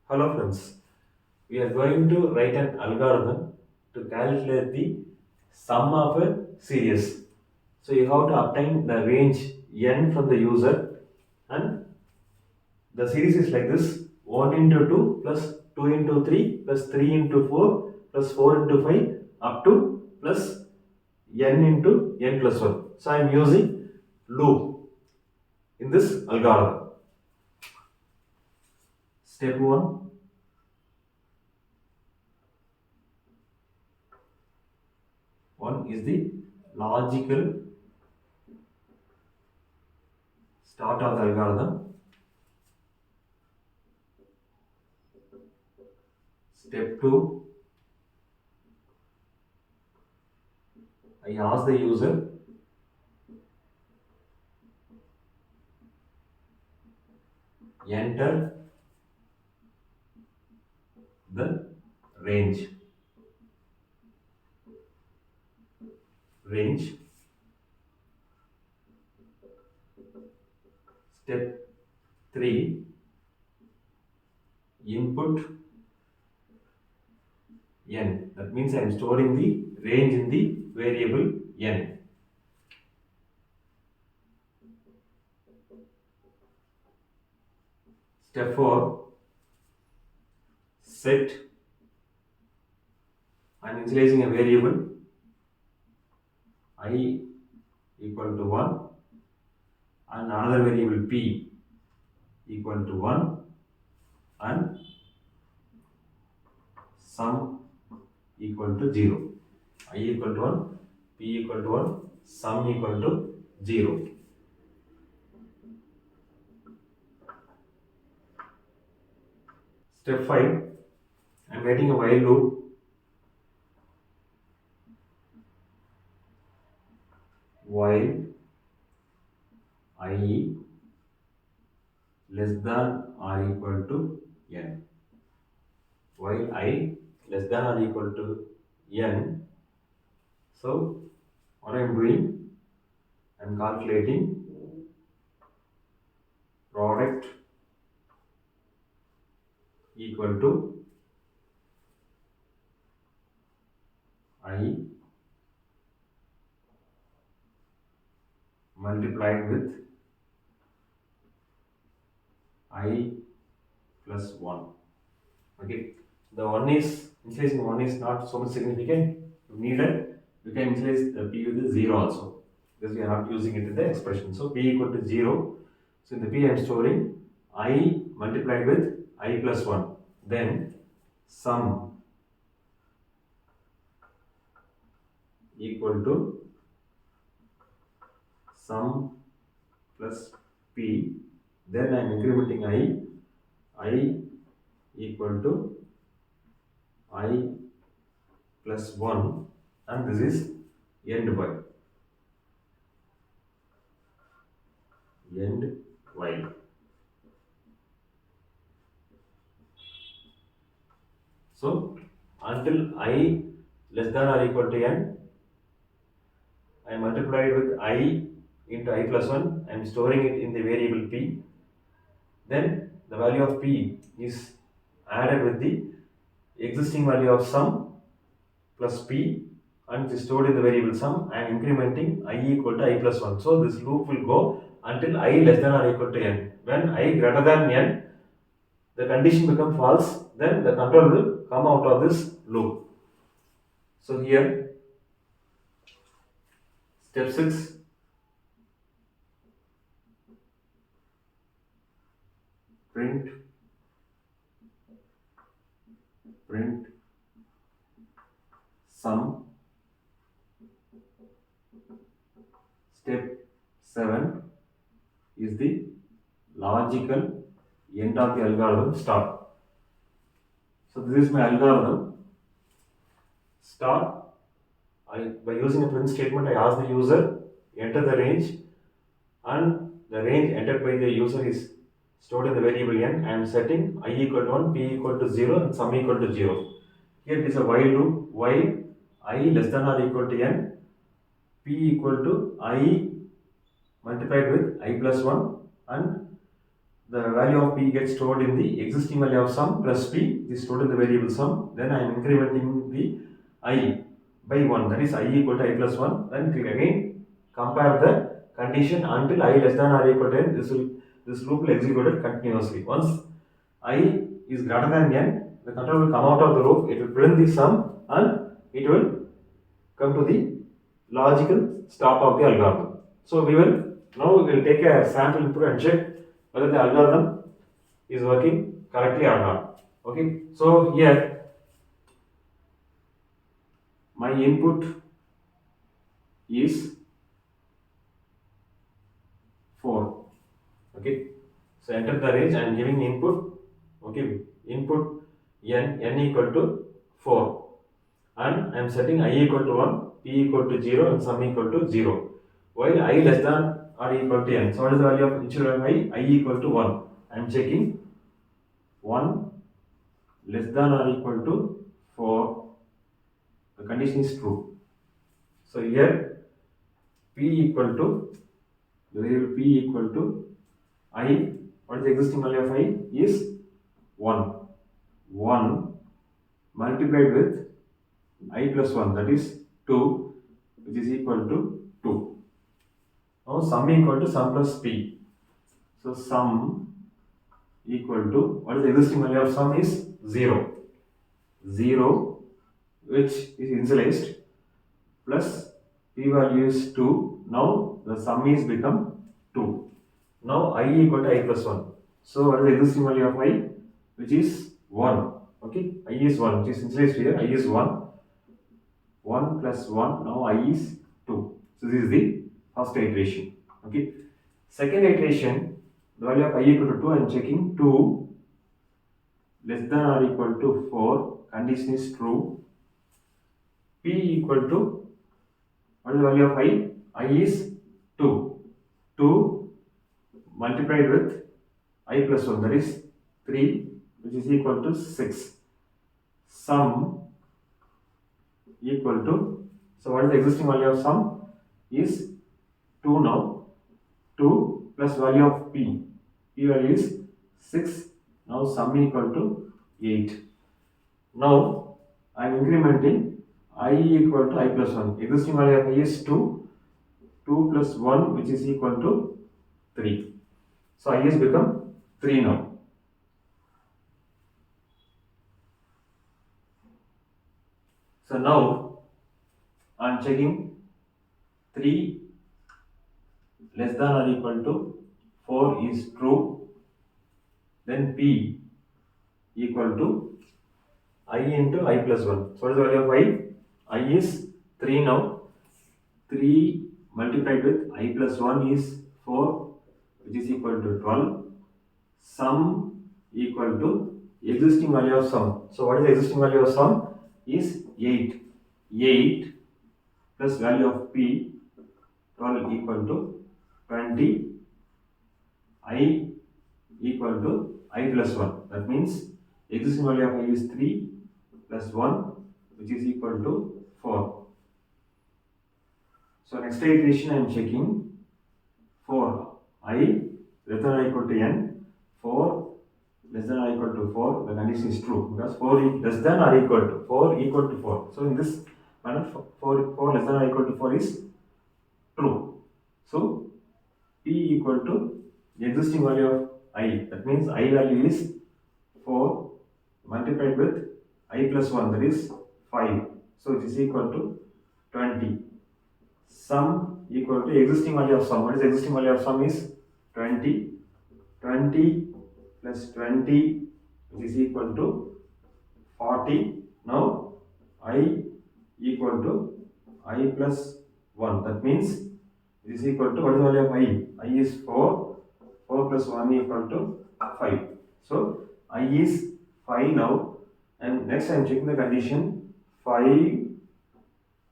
Hello friends, we are going to write an algorithm to calculate the sum of a series. So you have to obtain the range n from the user, and the series is like this: 1 into 2 plus 2 into 3 plus 3 into 4 plus 4 into 5 up to plus n into n plus 1. So I am using loop in this algorithm. Step 1, one is the logical start of the algorithm. Step 2, I ask the user enter the range. Range. Step 3, input n. That means I am storing the range in the variable n. Step 4, set. I am initializing a variable I equal to 1 and another variable p equal to 1 and sum equal to 0. I equal to 1, p equal to 1, sum equal to 0. Step 5, I am writing a while loop while I less than or equal to n. While I less than or equal to n, so what I am doing, I am calculating product equal to I multiplied with I plus 1. Okay, the one is initializing one is not so much significant. If needed, we can initialize the p with 0 also, because we are not using it in the expression. So p equal to 0. So in the p I am storing I multiplied with I plus 1. Then sum equal to sum plus p. Then I am incrementing I equal to I plus 1, and this is end while. So until I less than or equal to n, I multiplied with I into I plus 1. I am storing it in the variable p. Then the value of p is added with the existing value of sum plus p, and it is stored in the variable sum. I am incrementing I equal to I plus 1. So this loop will go until I less than or equal to n. When I greater than n, the condition becomes false, then the control will come out of this loop. So here, step 6, print sum. Step 7 is the logical end of the algorithm start. So this is my algorithm start. By using a print statement, I ask the user enter the range, and the range entered by the user is stored in the variable n. I am setting I equal to 1, p equal to 0, and sum equal to 0. Here it is a while loop. While I less than or equal to n, p equal to I multiplied with I plus 1, and the value of p gets stored in the existing value of sum plus p is stored in the variable sum. Then I am incrementing the I by 1, that is I equal to I plus 1. Then again compare the condition until I less than or equal to n. This loop will execute it continuously. Once I is greater than n, the control will come out of the loop, it will print the sum and it will come to the logical stop of the algorithm. So we will take a sample input and check whether the algorithm is working correctly or not. Okay, so here my input is 4. Okay, so enter the range. I am giving input. Okay, input n equal to 4, and I am setting I equal to 1, p equal to 0, and sum equal to 0. While I less than or equal to n. So what is the value of initial value of I equal to 1. I am checking 1 less than or equal to 4. The condition is true. So here p equal to the variable p equal to I. What is the existing value of I is 1. 1 multiplied with I plus 1, that is 2, which is equal to 2. Now sum equal to sum plus p. So sum equal to, what is the existing value of sum is 0. 0, which is initialized, plus p value is 2. Now the sum is become 2. Now I equal to I plus 1. So what is the existing value of I? Which is 1. Okay, I is 1, which is initialized here. I is 1. 1 plus 1, now I is 2. So this is the first iteration. Okay, second iteration, the value of I equal to 2, I am checking 2 less than or equal to 4, condition is true. P equal to, what is the value of I? I is 2. 2 multiplied with I plus 1, that is 3, which is equal to 6. Sum equal to, so what is the existing value of sum is 2 now. 2 plus value of p. P value is 6. Now sum equal to 8. Now I am incrementing I equal to I plus 1. Existing value of I is 2. 2 plus 1, which is equal to 3. So I has become 3 now. So now I am checking 3 less than or equal to 4 is true. Then p equal to I into I plus 1. So what is the value of I? I is 3 now. 3 multiplied with I plus 1 is 4, which is equal to 12. Sum equal to existing value of sum. So what is the existing value of sum? Is 8. 8 plus value of p, 12 equal to 20. I equal to I plus 1. That means existing value of I is 3 plus 1, which is equal to 4. So next iteration I am checking for I less than or equal to n. 4 less than or equal to 4, the condition is true because 4 less than or equal to 4 equal to 4. So in this manner 4 less than or equal to 4 is true. So p equal to the existing value of I, that means I value is 4 multiplied with I plus 1, that is 5. So it is equal to 20. Sum equal to existing value of sum. What is the existing value of sum is 20. 20 plus 20, which is equal to 40. Now I equal to I plus 1. That means it is equal to, what is the value of I? I is 4. 4 plus 1 equal to 5. So I is 5 now. And next I am checking the condition 5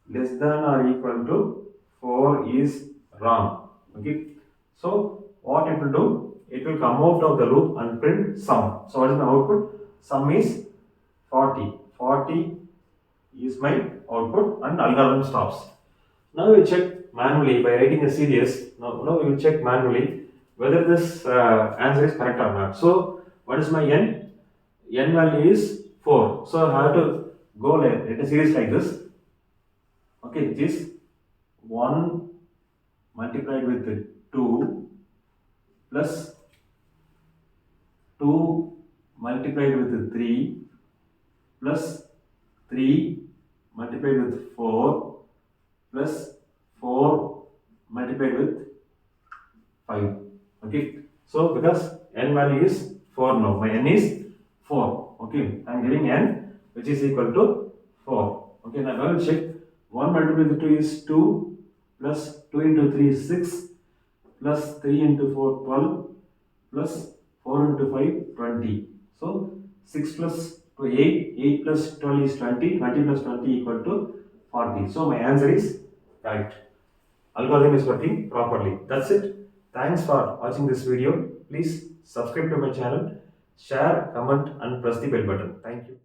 less than or equal to 4 is wrong. Okay. So what it will do? It will come out of the loop and print sum. So what is my output? Sum is 40. 40 is my output and algorithm stops. Now we will check manually by writing a series. Now we will check manually whether this answer is correct or not. So what is my n? N value is 4. So I have to go like in a series like this. Okay, which is 1 multiplied with 2 plus 2 multiplied with 3 plus 3 multiplied with 4 plus 4 multiplied with 5. Okay, so because n value is 4 now, my n is 4. Okay, I am giving n which is equal to 4. Okay, now I will check. 1 multiplied with 2 is 2 plus 2 into 3 is 6 plus 3 into 4 12 plus 4 into 5 20. So 6 plus 2 8, 8 plus 12 is 20, 20 plus 20 equal to 40. So my answer is right. Algorithm is working properly. That's it. Thanks for watching this video. Please subscribe to my channel, share, comment and press the bell button. Thank you.